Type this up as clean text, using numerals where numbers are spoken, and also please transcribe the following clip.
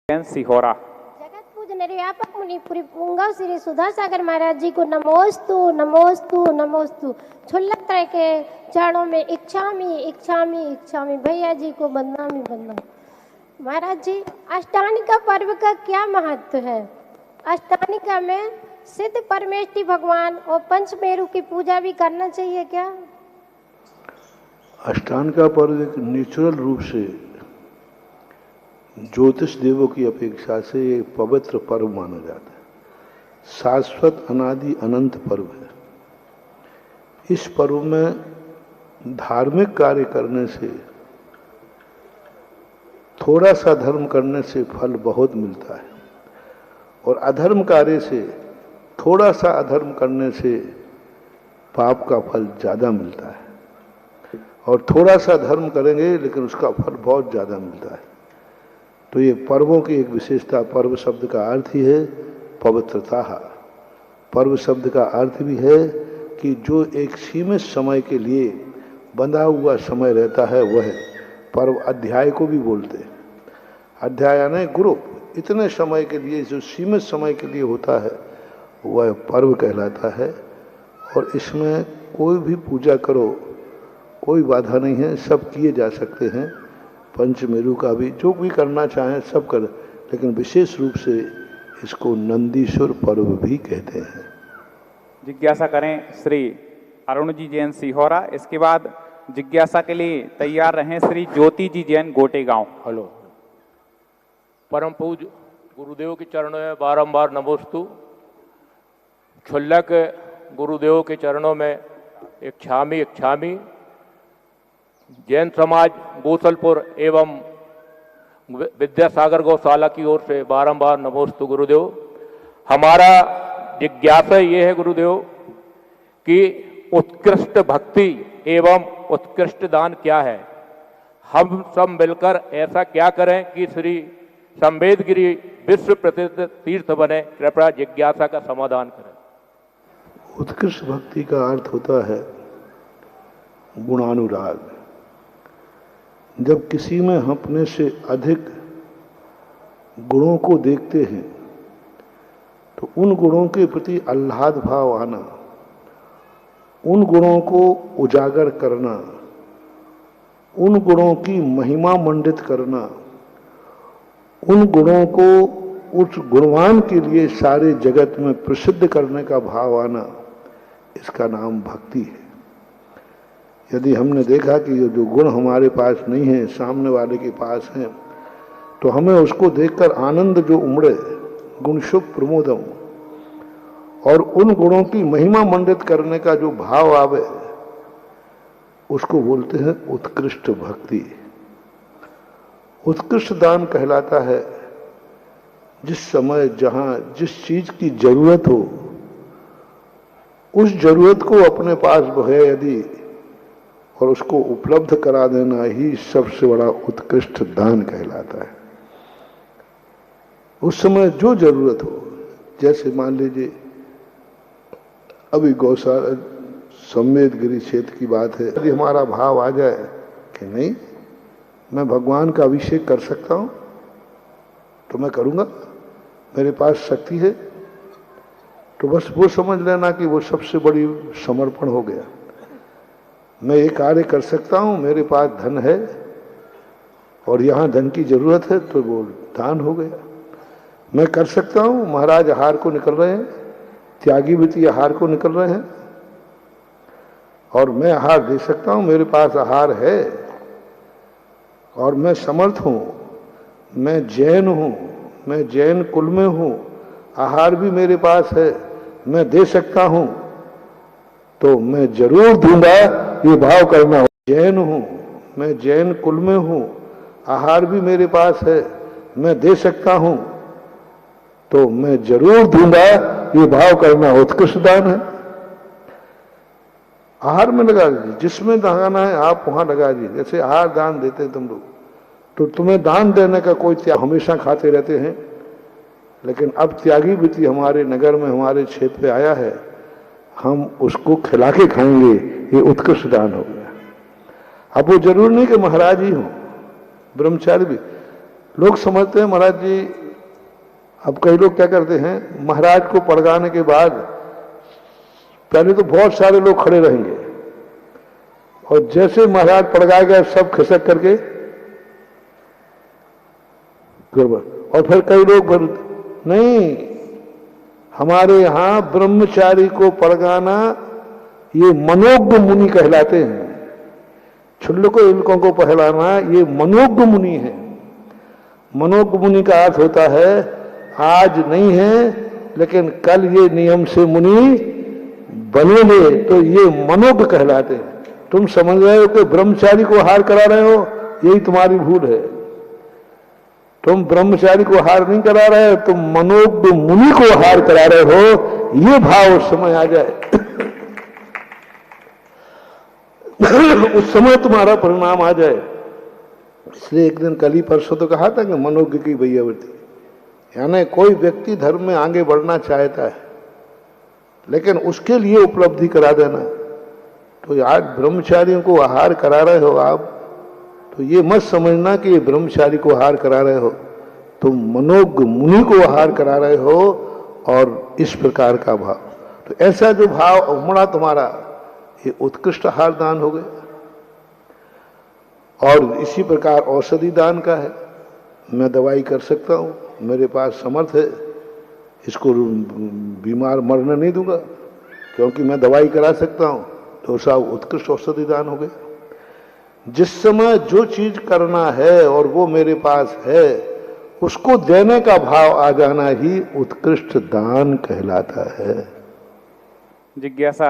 सिहोरा। जगत पूज निर्व्यापक मुनिपुरी पुंगव श्री सुधा सागर महाराज जी को नमोस्तु नमोस्तु नमोस्तु। छुल्लक तरह के चरणों में इच्छामी इच्छामी इच्छामी भैया जी को बदनामी बदनामी। महाराज जी, अष्टानिका पर्व का क्या महत्व है? अष्टानिका में सिद्ध परमेष्टि भगवान और पंचमेरु की पूजा भी करना चाहिए क्या? अष्टानिका पर्व एक नेचुरल रूप से ज्योतिष देवों की अपेक्षा से एक पवित्र पर्व माना जाता है। शाश्वत अनादि अनंत पर्व है। इस पर्व में धार्मिक कार्य करने से, थोड़ा सा धर्म करने से फल बहुत मिलता है, और अधर्म कार्य से, थोड़ा सा अधर्म करने से पाप का फल ज़्यादा मिलता है, और थोड़ा सा धर्म करेंगे लेकिन उसका फल बहुत ज़्यादा मिलता है। तो ये पर्वों की एक विशेषता, पर्व शब्द का अर्थ ही है पवित्रता। पर्व शब्द का अर्थ भी है कि जो एक सीमित समय के लिए बंधा हुआ समय रहता है वह पर्व। अध्याय को भी बोलते हैं, अध्याय यानी ग्रुप। इतने समय के लिए, जो सीमित समय के लिए होता है वह पर्व कहलाता है। और इसमें कोई भी पूजा करो, कोई बाधा नहीं है, सब किए जा सकते हैं। पंचमेरु का भी जो भी करना चाहें सब कर, लेकिन विशेष रूप से इसको नंदीश्वर पर्व भी कहते हैं। जिज्ञासा करें श्री अरुण जी जैन सिहोरा। इसके बाद जिज्ञासा के लिए तैयार रहें श्री ज्योति जी जैन गोटेगांव। हेलो। परम पूज गुरुदेव के चरणों में बारंबार नमोस्तु। क्षुल्लक गुरुदेव के चरणों में इच्छामी इच्छामी। जैन समाज गोसलपुर एवं विद्यासागर गौशाला की ओर से बारंबार नमोस्तु गुरुदेव। हमारा जिज्ञासा ये है गुरुदेव कि उत्कृष्ट भक्ति एवं उत्कृष्ट दान क्या है? हम सब मिलकर ऐसा क्या करें कि श्री संवेदगिरी विश्व प्रसिद्ध तीर्थ बने? कृपया जिज्ञासा का समाधान करें। उत्कृष्ट भक्ति का अर्थ होता है गुणानुराग। जब किसी में अपने से अधिक गुणों को देखते हैं तो उन गुणों के प्रति आह्लाद भाव आना, उन गुणों को उजागर करना, उन गुणों की महिमा मंडित करना, उन गुणों को उस गुणवान के लिए सारे जगत में प्रसिद्ध करने का भाव आना, इसका नाम भक्ति है। यदि हमने देखा कि ये जो गुण हमारे पास नहीं है, सामने वाले के पास हैं, तो हमें उसको देखकर आनंद जो उमड़े, गुण शुभ प्रमोदम, और उन गुणों की महिमा मंडित करने का जो भाव आवे, उसको बोलते हैं उत्कृष्ट भक्ति। उत्कृष्ट दान कहलाता है जिस समय जहां जिस चीज की जरूरत हो, उस जरूरत को अपने पास है यदि, और उसको उपलब्ध करा देना ही सबसे बड़ा उत्कृष्ट दान कहलाता है। उस समय जो जरूरत हो, जैसे मान लीजिए अभी गौशाला संवेदगिरी क्षेत्र की बात है, यदि हमारा भाव आ जाए कि नहीं मैं भगवान का अभिषेक कर सकता हूं तो मैं करूंगा, मेरे पास शक्ति है, तो बस वो समझ लेना कि वो सबसे बड़ी समर्पण हो गया। मैं ये कार्य कर सकता हूं, मेरे पास धन है और यहां धन की जरूरत है, तो वो दान हो गया। मैं कर सकता हूं, महाराज आहार को निकल रहे हैं, त्यागी व्यक्ति आहार को निकल रहे हैं, और मैं आहार दे सकता हूं, मेरे पास आहार है और मैं समर्थ हूं, मैं जैन हूं, मैं जैन कुल में हूं, आहार भी मेरे पास है, मैं दे सकता हूं, तो मैं जरूर दूंगा, ये भाव करना हो। जैन हूं, मैं जैन कुल में हूं, आहार भी मेरे पास है, मैं दे सकता हूं, तो मैं जरूर दूंगा, ये भाव करना उत्कृष्ट दान है। आहार में लगा दीजिए, जिसमें लगाना है आप वहां लगा दीजिए। जैसे आहार दान देते हैं तुम लोग, तो तुम्हें दान देने का कोई त्याग, हमेशा खाते रहते हैं, लेकिन अब त्यागी वृत्ति हमारे नगर में, हमारे क्षेत्र पे आया है, हम उसको खिला के खाएंगे, ये उत्कृष्ट दान हो गया। अब वो जरूर नहीं कि महाराज ही हो, ब्रह्मचारी भी, लोग समझते हैं महाराज जी, अब कई लोग क्या करते हैं, महाराज को पड़गाने के बाद पहले तो बहुत सारे लोग खड़े रहेंगे और जैसे महाराज पड़गा गए सब खिसक करके गड़बड़। और फिर कई लोग नहीं, हमारे यहां ब्रह्मचारी को पड़गाना ये मनोज्ञ मुनि कहलाते हैं। क्षुल्लको इनको को पहलाना ये मनोज्ञ मुनि है। मनोज्ञ मुनि का अर्थ होता है आज नहीं है लेकिन कल ये नियम से मुनि बनेंगे, तो ये मनोज्ञ कहलाते हैं। तुम समझ रहे हो कि ब्रह्मचारी को हार करा रहे हो, यही तुम्हारी भूल है। तुम ब्रह्मचारी को हार नहीं करा रहे हो, तुम मनोज्ञ मुनि को हार करा रहे हो। ये भाव उस समय आ जाए उस समय तुम्हारा परिणाम आ जाए। इसलिए एक दिन कल ही परसों तो कहा था कि मनोज्ञ की भैयावृत्ति, यानी कोई व्यक्ति धर्म में आगे बढ़ना चाहता है लेकिन उसके लिए उपलब्धि करा देना। तो आज ब्रह्मचारियों को आहार करा रहे हो आप, तो ये मत समझना कि ये ब्रह्मचारी को आहार करा रहे हो, तुम मनोज्ञ मुनि को आहार करा रहे हो। और इस प्रकार का भाव, तो ऐसा जो भाव उमड़ा तुम्हारा, ये उत्कृष्ट आहार दान हो गया। और इसी प्रकार औषधि दान का है, मैं दवाई कर सकता हूं, मेरे पास समर्थ है, इसको बीमार मरने नहीं दूंगा क्योंकि मैं दवाई करा सकता हूं, तो साहब उत्कृष्ट औषधि दान हो गया। जिस समय जो चीज करना है और वो मेरे पास है, उसको देने का भाव आ जाना ही उत्कृष्ट दान कहलाता है। जिज्ञासा